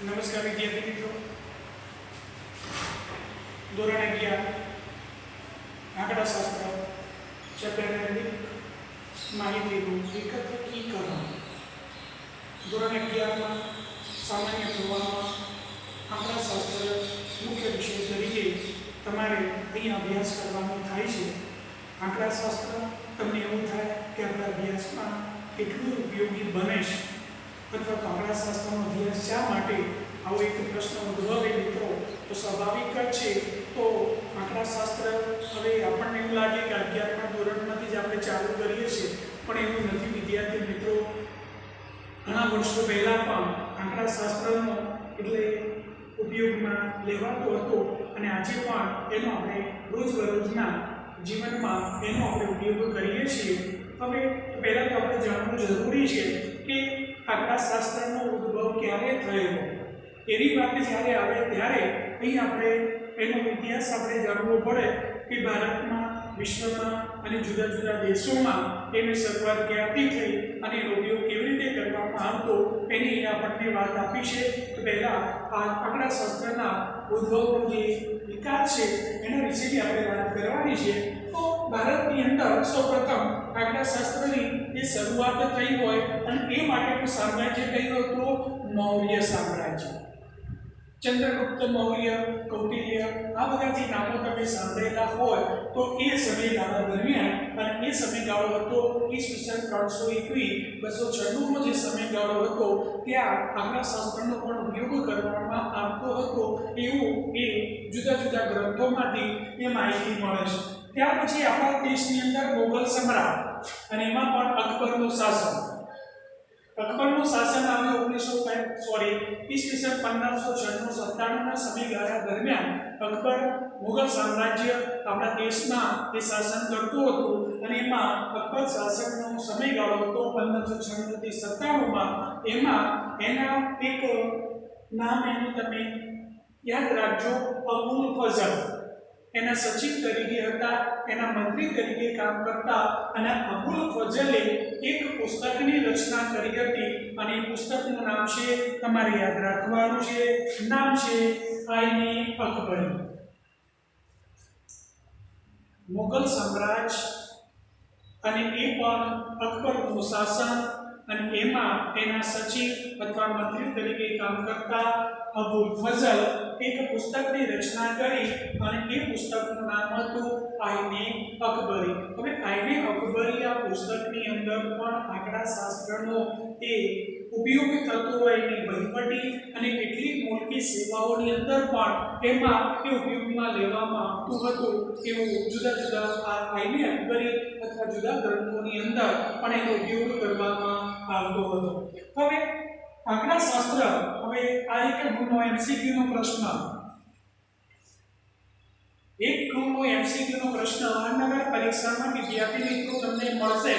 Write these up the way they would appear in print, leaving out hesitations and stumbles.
नमस्कार विद्यार्थी मित्रों, धोरण 11 आंकड़ाशास्त्र चैप्टर माहितीનું એકત્રીકરણ ધોરણ 11 માં સામાન્ય ધોરણમાં આંકડાશાસ્ત્ર મુખ્ય વિષય તરીકે તમારે અહીં અભ્યાસ કરવાનો થાય છે। આંકડાશાસ્ત્ર તમને એવું થાય કે આપણા અભ્યાસમાં કેટલું ઉપયોગી બને છે અથવા આંકડાશાસ્ત્રનો અભ્યાસ શા માટે આવો એક પ્રશ્ન ઉદ્ભવે મિત્રો તો સ્વાભાવિક જ છે। તો આંકડાશાસ્ત્ર હવે આપણને એવું લાગે કે 11મા ધોરણમાંથી જ આપણે ચાલુ કરીએ છીએ, પણ એવું નથી વિદ્યાર્થી મિત્રો। ઘણા વર્ષો પહેલા પણ આંકડાશાસ્ત્રનો એટલે ઉપયોગમાં લેવાતો હતો અને આજે પણ એનો આપણે રોજબરોજના જીવનમાં એનો આપણે ઉપયોગ કરીએ છીએ। હવે પહેલાં તો આપણે જાણવું જરૂરી છે કે આંકડાશાસ્ત્રનો ઉદ્ભવ ક્યારે થયો। એવી વાત જ્યારે આવે ત્યારે અહીં આપણે એનો ઇતિહાસ આપણે જાણવો પડે કે ભારતમાં, વિશ્વમાં અને જુદા જુદા દેશોમાં એની શરૂઆત ક્યાંથી થઈ અને એનો ઉપયોગ કેવી રીતે કરવામાં આવતો એની આપણને વાત આપી છે। તો પહેલાં આ આંકડાશાસ્ત્રના ઉદ્ભવનો જે વિકાસ છે એના વિશેની આપણે વાત કરવાની છે। તો ભારતની અંદર સૌપ્રથમ આંકડાશાસ્ત્રની જે શરૂઆત થઈ હોય અને એ માટેનું સામ્રાજ્ય કહ્યું હતું મૌર્ય સામ્રાજ્ય। ચંદ્રગુપ્ત મૌર્ય, કૌટિલ્ય આ બધા જે નામો તમે સાંભળેલા હોય તો એ સમયગાળા દરમિયાન અને એ સમયગાળો હતો ઈસવીસન 321-296નો જે સમયગાળો હતો ત્યાં આંકડાશાસ્ત્રનો પણ ઉપયોગ કરવામાં આવતો હતો એવું એ જુદા જુદા ગ્રંથોમાંથી એ માહિતી મળે છે। ત્યાર પછી આપણા દેશની અંદર મોગલ સમ્રાટ અને એમાં પણ અકબરનું શાસન આવ્યું ઈસવીસન 1596-97ના સમયગાળા દરમિયાન અકબર મુગલ સામ્રાજ્ય આપણા દેશમાં એ શાસન કરતું હતું અને એમાં અકબર શાસનનો સમયગાળો હતો 1596-97માં। એમાં એના એક નામ એનું તમે યાદ રાખજો, અબુલ ફઝલ એના સચિવ તરીકે હતા, એના મંત્રી તરીકે કામ કરતા અને અબુલ ફઝલે એક પુસ્તકની રચના કરી હતી અને એ પુસ્તકનું નામ છે, તમારે યાદ રાખવાનું છે, નામ છે આઈને અકબરી। મુગલ સામ્રાજ્ય અને એ પણ અકબરનું શાસન અને એમાં એના સચિવ અથવા મંત્રી તરીકે કામ કરતા અબુલ ફઝલ એક પુસ્તકની રચના કરી અને એ પુસ્તકનું નામ હતું આઈને અકબરી। હવે આઈને અકબરી આ પુસ્તકની અંદર પણ આંકડાશાસ્ત્રનો એ ઉપયોગ થતો હોય એની વહીવટી અને કેટલીક મૂળભૂત સેવાઓની અંદર પણ એમાં એ ઉપયોગમાં લેવામાં આવતું હતું એવું જુદા જુદા આ આઈને અકબરી અથવા જુદા ગ્રંથોની અંદર પણ એનો ઉપયોગ કરવામાં આવતો હતો। હવે આંકડાશાસ્ત્ર, હવે આ એક ગુણનો MCQ નો પ્રશ્ન, એક ગુણનો MCQ નો પ્રશ્ન અવારનવાર પરીક્ષામાં વિદ્યાર્થી મિત્રો તમને મળશે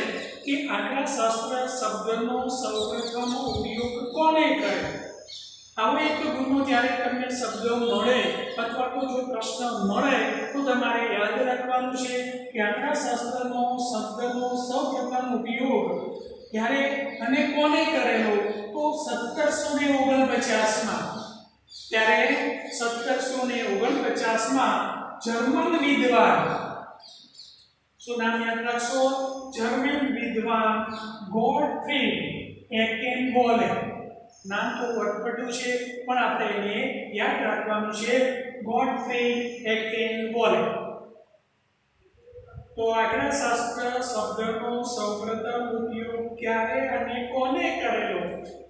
કે આંકડાશાસ્ત્ર શબ્દનો સૌપ્રથમ ઉપયોગ કોણે કર્યો। આવો એક ગુણનો જ્યારે તમને શબ્દ મળે અથવા તો જો પ્રશ્ન મળે તો તમારે યાદ રાખવાનું છે કે આંકડાશાસ્ત્રનો શબ્દનો સૌપ્રથમ ઉપયોગ ત્યારે અને કોને કરેલો તો 1749માં। ત્યારે 1749માં જર્મન વિદ્વાન, શું નામ યાદ રાખશો, જર્મન વિદ્વાન ગોટફ્રીડ એકેનબોલે, નામ તો અટપટું છે પણ આપણે એને યાદ રાખવાનું છે, ગોટફ્રીડ એકેનબોલે। તો આંકડાશાસ્ત્ર શબ્દનો સૌપ્રથમ ઉપયોગ ક્યારે અને કોને કરેલો,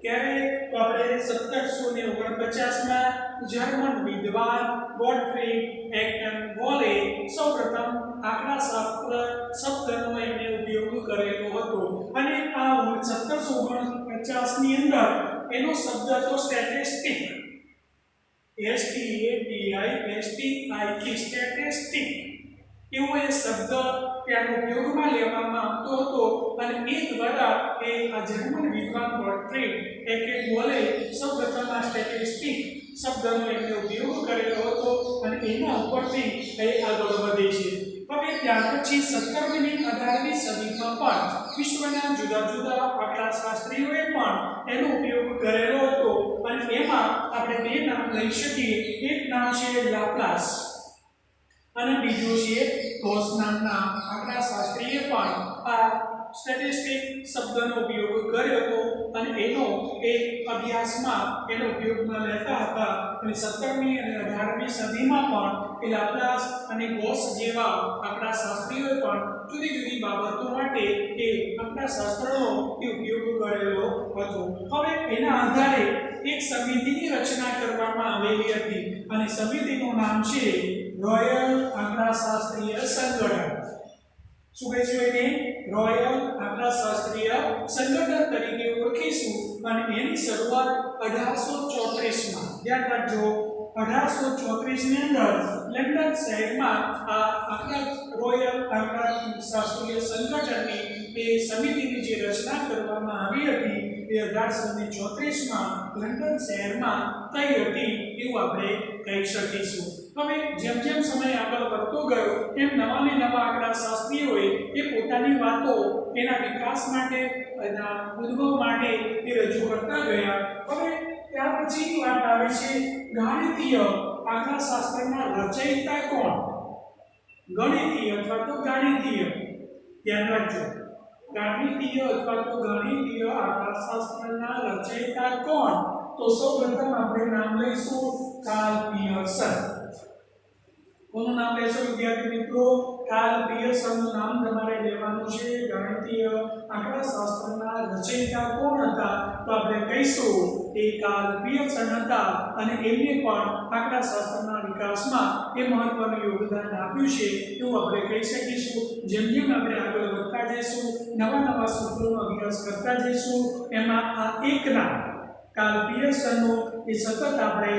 ક્યારે તો આપણે 1749માં જર્મન વિદ્વાન ગોટફ્રીડ એકેનબોલે સૌપ્રથમ આંકડાશાસ્ત્ર શબ્દનો એને ઉપયોગ કરેલો હતો અને આ 1749ની અંદર એનો શબ્દ હતો સ્ટેટિસ્ટિક, સ્ટેટિસ્ટિક એવો એ શબ્દ ત્યાં ઉપયોગમાં લેવામાં આવતો હતો અને એ દ્વારા એ આ જર્મન વિદ્વાન ગોટફ્રીડ એકેનબોલે સૌપ્રથમ આ સ્ટેટિસ્ટિક શબ્દનો એમને ઉપયોગ કરેલો હતો અને એના ઉપરથી એ આગળ વધે છે। હવે ત્યાર પછી 17મી અને 18મી સદીમાં પણ વિશ્વના જુદા જુદા આંકડાશાસ્ત્રીઓએ પણ એનો ઉપયોગ કરેલો હતો અને એમાં આપણે બે નામ લઈ શકીએ. એક નામ છે લાપ્લાસ અને બીજું છે ગોસ નામના આંકડાશાસ્ત્રીએ પણ આ સ્ટેટિસ્ટિક શબ્દનો ઉપયોગ કર્યો હતો અને એનો અભ્યાસમાં એનો ઉપયોગમાં લેતા હતા. અને 17મી અને 18મી સદીમાં પણ એ લાપ્લાસ અને ગોસ જેવા આંકડાશાસ્ત્રીઓએ પણ જુદી જુદી બાબતો માટે એ આંકડાશાસ્ત્રનો ઉપયોગ કરેલો હતો. હવે એના આધારે એક સમિતિની રચના કરવામાં આવેલી હતી અને સમિતિનું નામ છે રોયલ આંકડાશાસ્ત્રીય સંગઠન. શું કહીશું એને? રોયલ આંકડાશાસ્ત્રીય સંગઠન તરીકે ઓળખીશું. અને એની શરૂઆત 1834 માં, ધ્યાન રાખજો, 1834 ની અંદર લંડન શહેરમાં આ રોયલ આંકડાશાસ્ત્રીય સંગઠનની એ સમિતિની જે રચના કરવામાં આવી હતી એ 1834 માં લંડન શહેરમાં થઈ હતી એવું આપણે કહી શકીશું. હવે જેમ જેમ સમય આગળ વધતો ગયો તેમ નવા ને નવા આંકડાશાસ્ત્રીઓએ એ પોતાની વાતો એના વિકાસ માટે, એના ઉદ્ભવ માટે એ રજૂ કરતા ગયા. હવે ત્યાર પછી વાત આવે છે ગણિતીય આંકડાશાસ્ત્રના રચયિતા કોણ? ગણિતીય અથવા તો ગાણિતીય, ધ્યાન રાખજો, ગાણિતીય અથવા તો ગણિતીય આંકડાશાસ્ત્રના રચયિતા કોણ? તો સૌપ્રથમ આપણે નામ લઈશું કાર્લ પિયર્સન. કોનું નામ લેશો વિદ્યાર્થી મિત્રો? કાર્લ પિયર્સનનું નામ તમારે લેવાનું છે. ગણિતીય આંકડાશાસ્ત્રના રચયિતા કોણ હતા? તો આપણે કહીશું એ કાર્લ પિયર્સન હતા અને એમને પણ આંકડાશાસ્ત્રના વિકાસમાં એ મહત્વનું યોગદાન આપ્યું છે એવું આપણે કહી શકીશું. જેમ જેમ આપણે આગળ વધતા જઈશું, નવા નવા સૂત્રોનો અભ્યાસ કરતા જઈશું, એમાં આ એક નામ કાર્લ પિયર્સનનું એ સતત આપણે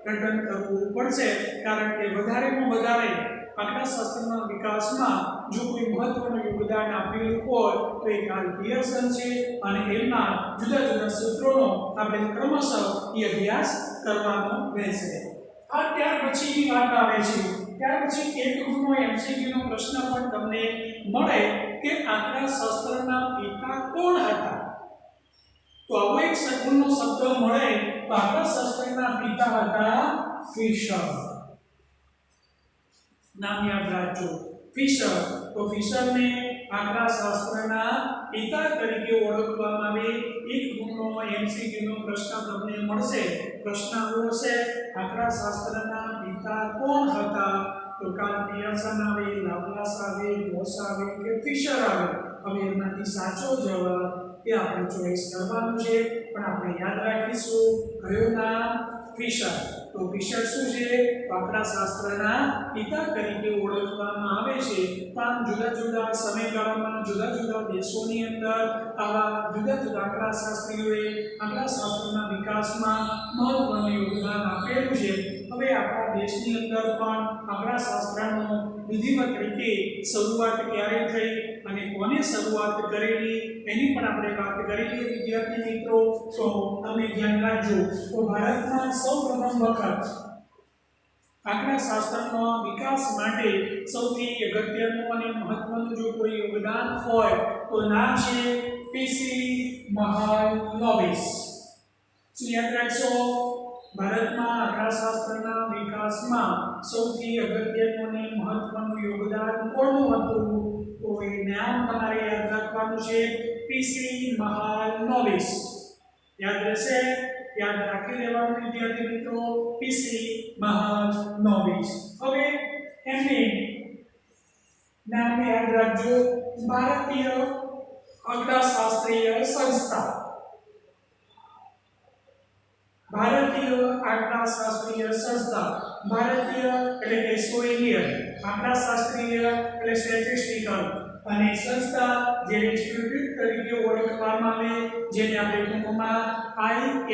ગઠન કરવું પડશે, કારણ કે વધારેમાં વધારે આંકડાશાસ્ત્રના વિકાસમાં જો કોઈ મહત્વનું યોગદાન આપેલું હોય તો એ કાર્લ પિયર્સન છે અને એમના જુદા જુદા સૂત્રોનો આપણે ક્રમશઃ એ અભ્યાસ કરવાનો રહેશે. ત્યાર પછી વાત આવે છે, ત્યાર પછી એક ગુણનો એમસીક્યુનો પ્રશ્ન પણ તમને મળે કે આંકડાશાસ્ત્રના પિતા કોણ હતા? તો આવો એક સગુણનો શબ્દ મળે તો આંકડાશાસ્ત્રના પિતા હતા ફિશર. નામ યાદ રાખજો, ફિશર. તો ફિશરને આંકડાશાસ્ત્રના પિતા તરીકે ઓળખવામાં આવે. એક ગુણનો એમસીક્યુનો પ્રશ્ન તમને મળશે. પ્રશ્ન આવો હશે, આંકડાશાસ્ત્રના પિતા કોણ હતા? તો કાર્લ પિયર્સન આવે, લાપ્લાસ આવે, ગોસ આવે કે ફિશર આવે? હવે એમાંથી સાચો જવાબ એ આપણે ચોઈસ કરવાનું છે, પણ આપણે યાદ રાખીશું કયું નામ? ફિશર. તો ફિશર શું છે? આંકડાશાસ્ત્રના પિતા તરીકે ઓળખવામાં આવે છે. પણ જુદા જુદા સમયગાળામાં જુદા જુદા દેશોની અંદર આવા જુદા જુદા આંકડાશાસ્ત્રીઓએ આંકડાશાસ્ત્રના વિકાસમાં મહત્વનું યોગદાન આપેલું છે. હવે આપણા દેશની અંદર પણ આંકડાશાસ્ત્રનો વિધિવત રીતે શરૂઆત ક્યારે થઈ અને કોને શરૂઆત કરેલી એની પણ આપણે વાત કરેલી વિદ્યાર્થી મિત્રો. તો તમે ધ્યાન રાખજો, તો ભારતમાં સૌપ્રથમ વખત આંકડાશાસ્ત્રના વિકાસ માટે સૌથી અગત્યનું અને મહત્વનું જો કોઈ યોગદાન હોય તો નામ છે પીસી મહાલનોબિસ. શું યાદ રાખશો? ભારતમાં આંકડાશાસ્ત્રના વિકાસમાં સૌથી અગત્યનું અને મહત્વનું યોગદાન કોનું હતું? તો એ નામ તમારે યાદ રાખવાનું છે, પીસી મહાલનોબિસ. યાદ રહેશે? યાદ રાખી લેવાનું વિદ્યાર્થી મિત્રો, પીસી મહાલનોબિસ. હવે એમને નામ યાદ રાખજો, ભારતીય આંકડાશાસ્ત્રીય સંસ્થા. ભારતીય આંકડાશાસ્ત્રીય સંસ્થા. ભારતીય એટલે કે સોવિયત, આંકડાશાસ્ત્રીય એટલે સ્ટેટિસ્ટિકલ, અને સંસ્થા જે ઇન્સ્ટિટ્યૂટ તરીકે ઓળખવામાં આવે, જેને આપણે ટૂંકમાં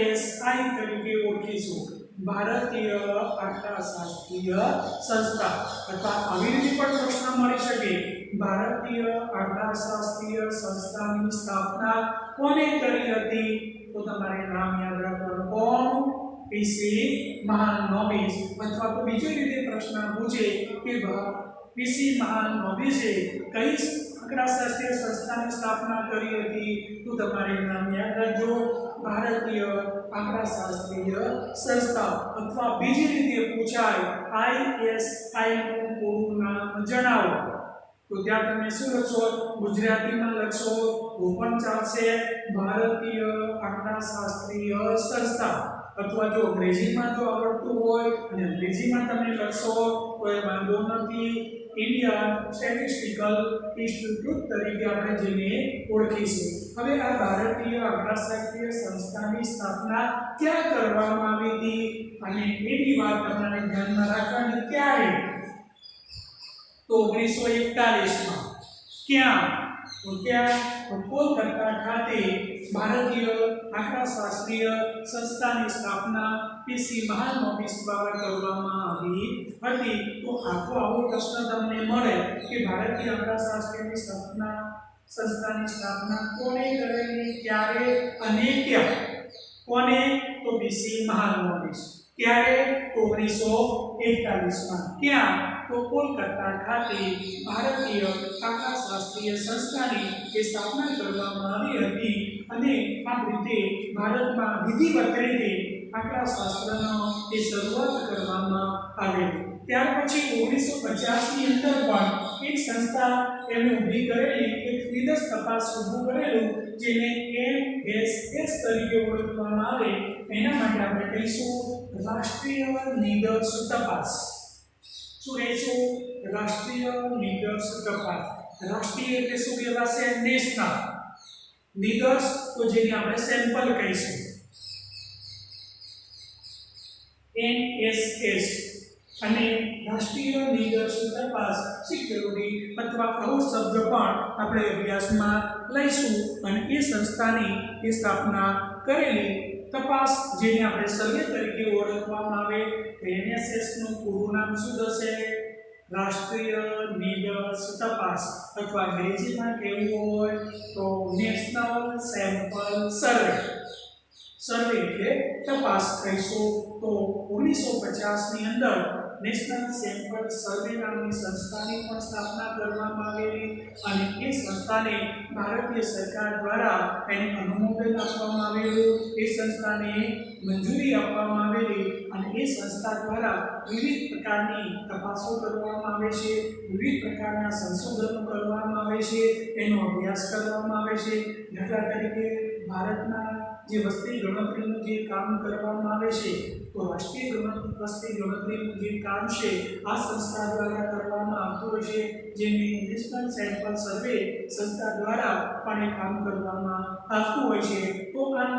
ISI તરીકે ઓળખીશું. ભારતીય આંકડાશાસ્ત્રીય સંસ્થા. અથવા આવી રીતે પણ પ્રશ્ન મળી શકે, ભારતીય આંકડાશાસ્ત્રીય સંસ્થાની સ્થાપના કોને કરી હતી? તો તમારે નામ યાદ રાખવાનું, કોણ? પીસી મહાલનોબિસ. અથવા તો બીજી રીતે પ્રશ્ન પૂછે કે પીસી મહાલનોબિસે કઈ આંકડાશાસ્ત્રીય સંસ્થાની સ્થાપના કરી હતી? તો તમારે નામ યાદ રાખજો, ભારતીય આંકડાશાસ્ત્રીય સંસ્થા, અથવા બીજી રીતે પૂછાય ISI નું પૂરું નામ જણાવો. તો ત્યાં તમે શું લખશો? ગુજરાતીમાં લખશો તો પણ ચાલશે, ભારતીય આંકડાશાસ્ત્રીય સંસ્થા. અથવા જો અંગ્રેજીમાં જો આવડતું હોય અને અંગ્રેજીમાં તમે લખશો તો એ વાંધો નથી, ઇન્ડિયન સ્ટેટિસ્ટિકલ ઇન્સ્ટિટ્યૂટ તરીકે આપણે જેને ઓળખીશું. હવે આ ભારતીય આંકડાશાસ્ત્રીય સંસ્થાની સ્થાપના ક્યાં કરવામાં આવી હતી અને એની વાત તમારે ધ્યાનમાં રાખવાની. ક્યારે? તો 1941 માં. ક્યાં? તો ક્યાં? તો કોલકાતા ખાતે ભારતીય આંકડાશાસ્ત્રીય સંસ્થાની સ્થાપના પીસી મહાલનોબિસ દ્વારા કરવામાં આવી હતી. તો આવો પ્રશ્ન તમને મળે કે ભારતીય આંકડાશાસ્ત્રીય સંસ્થાની સ્થાપના કોણે કરેલી, ક્યારે અને ક્યાં? કોને? તો પીસી મહાલનોબિસ. ક્યારે? 1941 માં. ક્યાં? તો કોલકાતા ખાતે ભારતીય આંકડાશાસ્ત્રીય સંસ્થાની સ્થાપના કરવામાં આવી હતી. અને આ રીતે ભારતમાં વિધિવત રીતે આંકડાશાસ્ત્રનો શરૂઆત કરવામાં આવેલી. ત્યાર પછી 1950 ની અંદર પણ એક સંસ્થા એમને ઊભી કરેલી, એક નિદર્શ તપાસ ઊભું કરેલું, જેને NSS તરીકે ઓળખવામાં આવે. એના માટે આપણે કહીશું રાષ્ટ્રીય નિદર્શ તપાસ. શું કહીશું? રાષ્ટ્રીય નિદર્શ તપાસ. રાષ્ટ્રીય એટલે શું કહેવાશે? નેશનલ. નિદર્શ તો જેને આપણે સેમ્પલ કહીશું, NSS. અને રાષ્ટ્રીય નિદર્શ તપાસ સિક્યુરિટી અથવા આવો શબ્દ પણ આપણે અભ્યાસમાં લઈશું. અને એ સંસ્થાની સ્થાપના કરેલી તપાસ, જેને આપણે સર્વે તરીકે ઓળખવામાં આવે. NSS નું પૂરું નામ શું થશે? રાષ્ટ્રીય નિદર્શ તપાસ, અથવા અંગ્રેજીમાં કહેવું હોય તો નેશનલ સેમ્પલ સર્વે. સર્વે એટલે તપાસ કહીશું. તો 1950 ની અંદર નેશનલ સેમ્પલ સર્વે નામની સંસ્થાની પણ સ્થાપના કરવામાં આવેલી. અને એ સંસ્થાને ભારતીય સરકાર દ્વારા એને અનુમોદન આપવામાં આવેલું. એ સંસ્થાને મંજૂરી આપવામાં આવેલી. અને એ સંસ્થા દ્વારા વિવિધ પ્રકારની તપાસો કરવામાં આવે છે, વિવિધ પ્રકારના સંશોધનો કરવામાં આવે છે, એનો અભ્યાસ કરવામાં આવે છે. દાખલા તરીકે ભારતના જે વસ્તી ગણતરીનું જે કામ કરવામાં આવે છે, તો રાષ્ટ્રીય વસ્તી ગણતરીનું જે કામ છે આ સંસ્થા દ્વારા કરવામાં આવતું હોય છે, જેને નેશનલ સેમ્પલ સર્વે સંસ્થા દ્વારા પણ એ કામ કરવામાં આવતું હોય છે. તો આમ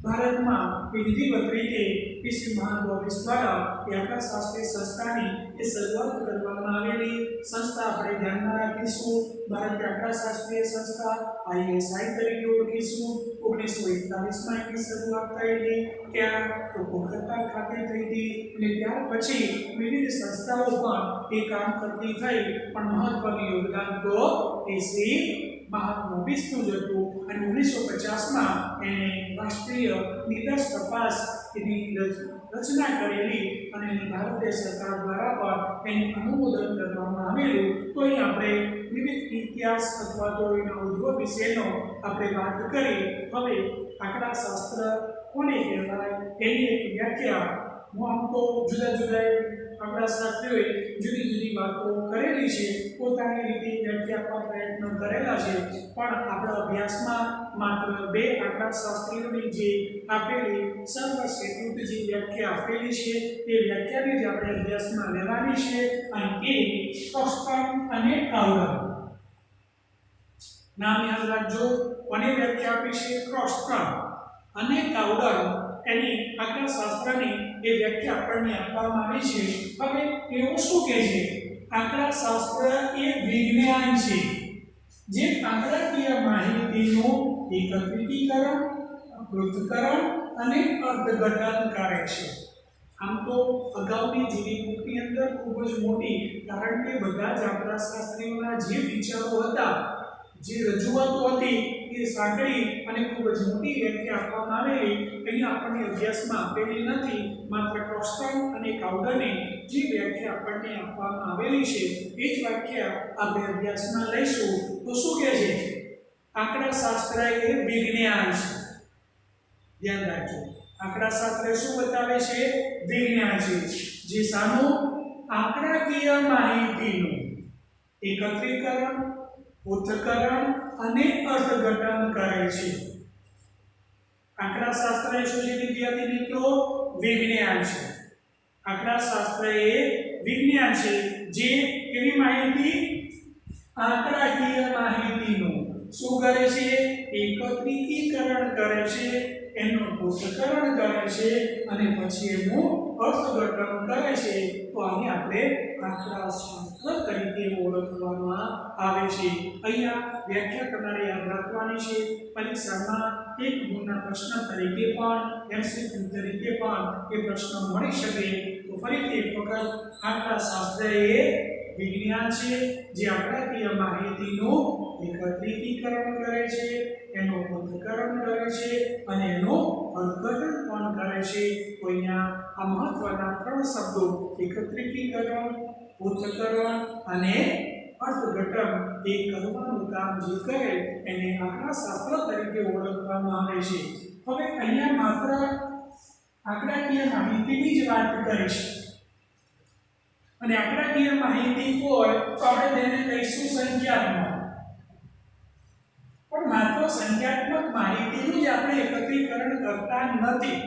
ભારતમાં વિધિવત રીતે પીસી મહાલનોબિસ દ્વારા આંકડાશાસ્ત્રીય સંસ્થાની શરૂઆત કરવામાં આવેલી. સંસ્થા આપણે ધ્યાનમાં રાખીશું, ભારતીય આંકડાશાસ્ત્રીય સંસ્થા ISI તરીકે ઓળખીશું. 1941 માં એની શરૂઆત થયેલી. ક્યાં? તો કોલકાતા ખાતે થઈ હતી. અને ત્યાર પછી વિવિધ સંસ્થાઓ પણ એ કામ કરતી થઈ, પણ મહત્વનું યોગદાન તો પીસી મહાલનોબિસનું જ હતું. અને 1950 માં એને રાષ્ટ્રીય નિદર્શ તપાસ એની રચના કરેલી. અને ભારતીય સરકાર દ્વારા પણ એને અનુમોદન કરવામાં આવેલું. તો અહીં આપણે વિવિધ ઇતિહાસ અથવા તો એના ઉદ્ભવ વિશેનો આપણે વાત કરી. હવે આંકડાશાસ્ત્ર કોને કહેવાય એની એક વ્યાખ્યા. હું આમ તો જુદા જુદા આંકડાશાસ્ત્રીઓએ જુદી જુદી વાતો કરેલી છે, પોતાની રીતે વ્યાખ્યા આપવા પ્રયત્ન કરેલા છે. પણ આપણા અભ્યાસમાં માત્ર બે આંકડાશાસ્ત્રીઓની જે આપેલી સર્વસ્વીકૃત જે વ્યાખ્યા આપેલી છે, તે વ્યાખ્યાને જ આપણે અભ્યાસમાં લેવાની છે. અને એ ક્રોસ્ટન અને કાઉલર. નામ યાદ રાખજો. કોને વ્યાખ્યા આપી છે? ક્રોસ્ટન અને કાઉલર. એની આંકડાશાસ્ત્રની એ વ્યાખ્યા આપણને આપવામાં આવી છે. હવે એવું શું કહે છે? આંકડાશાસ્ત્ર એ વિજ્ઞાન છે જે આંકડાકીય માહિતીનું એકત્રીકરણ, પૃથ્થકરણ અને અર્થઘટન કરે છે. આમ તો અગાઉની જૂની બુકની અંદર ખૂબ જ મોટી, કારણ કે બધા જ આંકડાશાસ્ત્રીઓના જે વિચારો હતા, જે રજૂઆતો હતી, એ એ સાંકડી અને ખૂબ જ મોટી વ્યાખ્યા આપવામાં આવેલી અહીંયા આપણને અભ્યાસમાં આપેલી નથી, માત્ર ક્રોસ્ટન અને કાઉડને જે વ્યાખ્યા આપણને આપવામાં આવેલી છે એ જ વ્યાખ્યા આપણે અભ્યાસમાં લઈશું. તો શું કહે છે? આંકડાશાસ્ત્ર એ વિજ્ઞાન છે. ધ્યાન રાખજો, આંકડાશાસ્ત્ર શું બતાવે છે? વિજ્ઞાન છે, જે સાનું આંકડાકીય માહિતીનું એકત્રીકરણ, પૃથ્થકરણ અને અર્થઘટન કરે છે. આંકડાશાસ્ત્ર એ શું છે વિદ્યાર્થી મિત્રો? વિજ્ઞાન છે. આંકડાશાસ્ત્ર એ વિજ્ઞાન છે, જે કેવી માહિતી? આંકડાકીય માહિતીનું શું કરે છે? એકત્રીકરણ કરે છે, એનું પૃથ્થકરણ કરે છે અને પછી એનું અર્થઘટન કરે છે. તો આને આપણે આંકડાશાસ્ત્ર તરીકે ઓળખવામાં આવે છે. અહીંયા વ્યાખ્યા તમારે યાદ રાખવાની છે. પરીક્ષામાં એક ગુણના પ્રશ્ન તરીકે પણ MCQ તરીકે પણ એ પ્રશ્ન મળી શકે. તો ફરીથી એક વખત આંકડાશાસ્ત્ર એ વિજ્ઞાન છે, જે આંકડાકીય માહિતીનું એકત્રીકરણ કરે છે, એનું પૃથ્થકરણ કરે છે અને એનું અર્થઘટન પણ કરે છે. તો અહીંયા આ મહત્વના ત્રણ શબ્દો એકત્રીકરણ, પૃથ્થકરણ અને અર્થઘટન એ કરવાનું કામ જે કરે એને આંકડાશાસ્ત્ર તરીકે ઓળખવામાં આવે છે. હવે અહીંયા માત્ર આંકડાકીય માહિતીની જ વાત કરીશ અને આંકડાકીય માહિતી હોય તો આપણે તેને કહીશું સંખ્યાત્મક. પણ માત્ર સંખ્યાત્મક માહિતીનું જ આપણે એકત્રીકરણ કરતા નથી.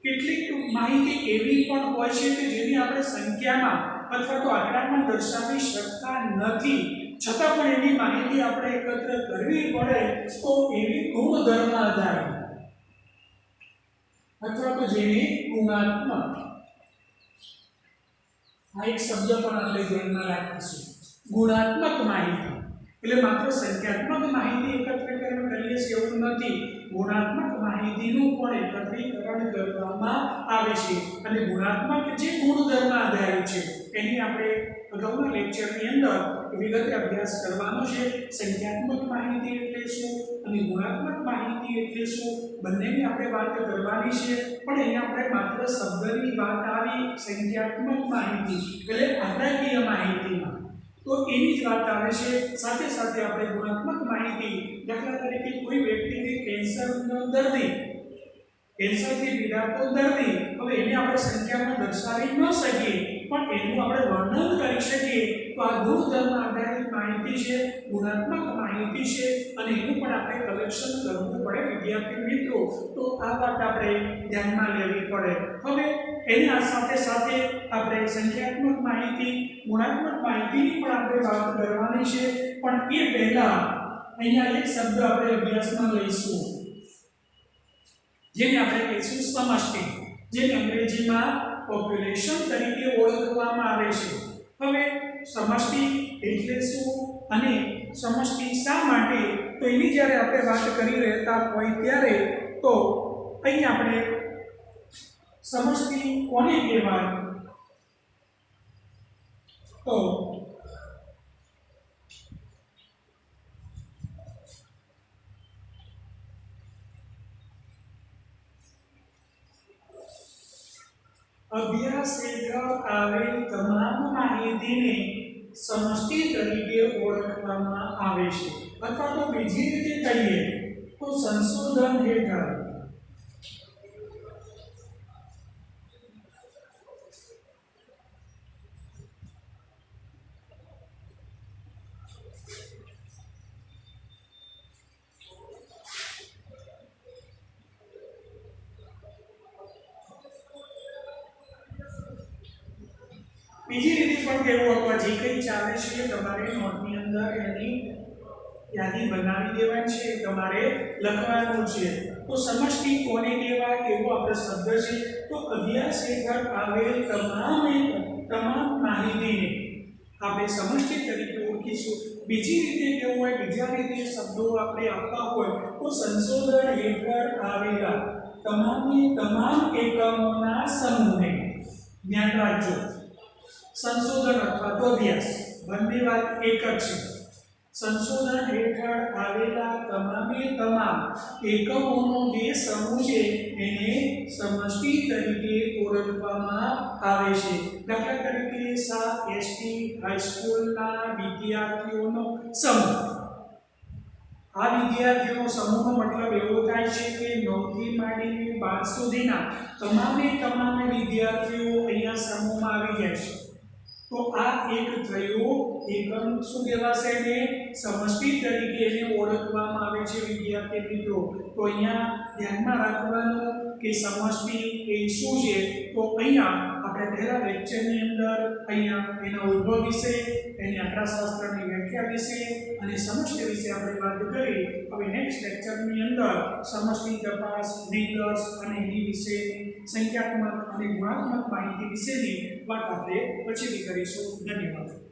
કેટલીક માહિતી એવી પણ હોય છે કે જેની આપણે સંખ્યામાં અથવા તો આંકડામાં દર્શાવી શકતા નથી, છતાં પણ એની માહિતી આપણે એકત્ર કરવી પડે તો એવી ગુણધર્મ આધારિત અથવા તો જેની ગુણાત્મક, આ એક શબ્દ પણ આપણે ધ્યાનમાં રાખીશું, ગુણાત્મક માહિતી. એટલે માત્ર સંખ્યાત્મક માહિતી એકત્રીકરણ કરીએ છીએ એવું નથી, ગુણાત્મક માહિતીનું પણ એકત્રીકરણ કરવામાં આવે છે. અને ગુણાત્મક જે ગુણધર્મ આધારિત છે એની આપણે અગાઉના લેક્ચરની અંદર વિગતે અભ્યાસ કરવાનો છે. સંખ્યાત્મક માહિતી એટલે શું અને ગુણાત્મક માહિતી એટલે શું, બંનેની આપણે વાત કરવાની છે. પણ અહીંયા આપણે માત્ર શબ્દની વાત આવી સંખ્યાત્મક માહિતી એટલે આંકડાકીય માહિતીમાં, તો એની જ વાત આવે છે. સાથે સાથે આપણે ગુણાત્મક માહિતી, દાખલા તરીકે કોઈ વ્યક્તિને કેન્સરનો દર્દી, કેન્સરથી પીડાતો દર્દી, હવે એને આપણે સંખ્યામાં દર્શાવી ન શકીએ પણ એનું આપણે વર્ણન કરી શકીએ. તો આ ગુણધર્મ આધારિત માહિતી છે, ગુણાત્મક માહિતી છે અને એનું પણ આપણે કલેક્શન કરવું પડે વિદ્યાર્થી મિત્રો. તો આ વાત આપણે ધ્યાનમાં લેવી પડે. હવે એના સાથે સાથે આપણે સંખ્યાત્મક માહિતી, ગુણાત્મક માહિતીની પણ આપણે વાત કરવાની છે. પણ એ પહેલા અહીંયા એક શબ્દ આપણે અભ્યાસમાં લઈશું, જેને આપણે કહીશું સમષ્ટિ, જેને અંગ્રેજીમાં પોપ્યુલેશન તરીકે ઓળખવામાં આવે છે. હવે સમષ્ટિ એટલે શું અને સમષ્ટિ શા માટે, તો એની જ્યારે આપણે વાત કરી રહેતા હોય ત્યારે તો અહીં આપણે સમષ્ટિ કોને કહેવાય, તો અભ્યાસ હેઠળ આવેલ તમામ માહિતીને સમષ્ટિ તરીકે ઓળખવામાં આવે છે. અથવા તો બીજી રીતે કહીએ તો સંશોધન હેઠળ બીજી રીતે પણ કહેવું અથવા જે કંઈ ચાલે છે તમારે નોટની અંદર એની યાદી બનાવી દેવાની છે, તમારે લખવાનું છે. તો સમષ્ટિ કોને કહેવાય એવો આપણો શબ્દ છે. તો અભ્યાસ હેઠળ આવેલ તમામ માહિતીને આપણે સમષ્ટિ તરીકે ઓળખીશું. બીજી રીતે કેવું હોય, બીજા રીતે શબ્દો આપણે આપવા હોય તો સંશોધન હેઠળ આવેલા તમામ એકમોના સમૂહને, ધ્યાન રાખજો, સંશોધન અથવા તો અભ્યાસ બંને વાત એક જ છે. સંશોધન હેઠળ આવેલા તમામે તમામ એકમોનો જે સમૂહ છે એને સમષ્ટિ તરીકે ઓળખવામાં આવે છે. દાખલા તરીકે સા એસટી હાઈસ્કૂલના વિદ્યાર્થીઓનો સમૂહ. આ વિદ્યાર્થીઓનો સમૂહનો મતલબ એવો થાય છે કે 9 થી માંડીને 12 સુધીના તમામે તમામ વિદ્યાર્થીઓ અહીંયા સમૂહમાં આવી જાય છે. તો આ એક થયું એકમ. શું કહેવાશે એને? સમષ્ટિ તરીકે એને ઓળખવામાં આવે છે વિદ્યાર્થી મિત્રો. તો અહીંયા ધ્યાનમાં રાખવાનું કે સમષ્ટિ એ શું છે. તો અહીંયા આપણે પહેલા લેક્ચરની અંદર અહીંયા એના ઉદ્ભવ વિશે, એની આંકડાશાસ્ત્રની વ્યાખ્યા વિશે અને સમષ્ટિ વિશે આપણે વાત કરી. હવે નેક્સ્ટ લેક્ચરની અંદર સમષ્ટિ તપાસ, નિષ્કર્ષ અને એની વિશેની સંખ્યાત્મક અને ગુણાત્મક માહિતી વિશેની વાત આપણે પછીથી કરીશું. ધન્યવાદ.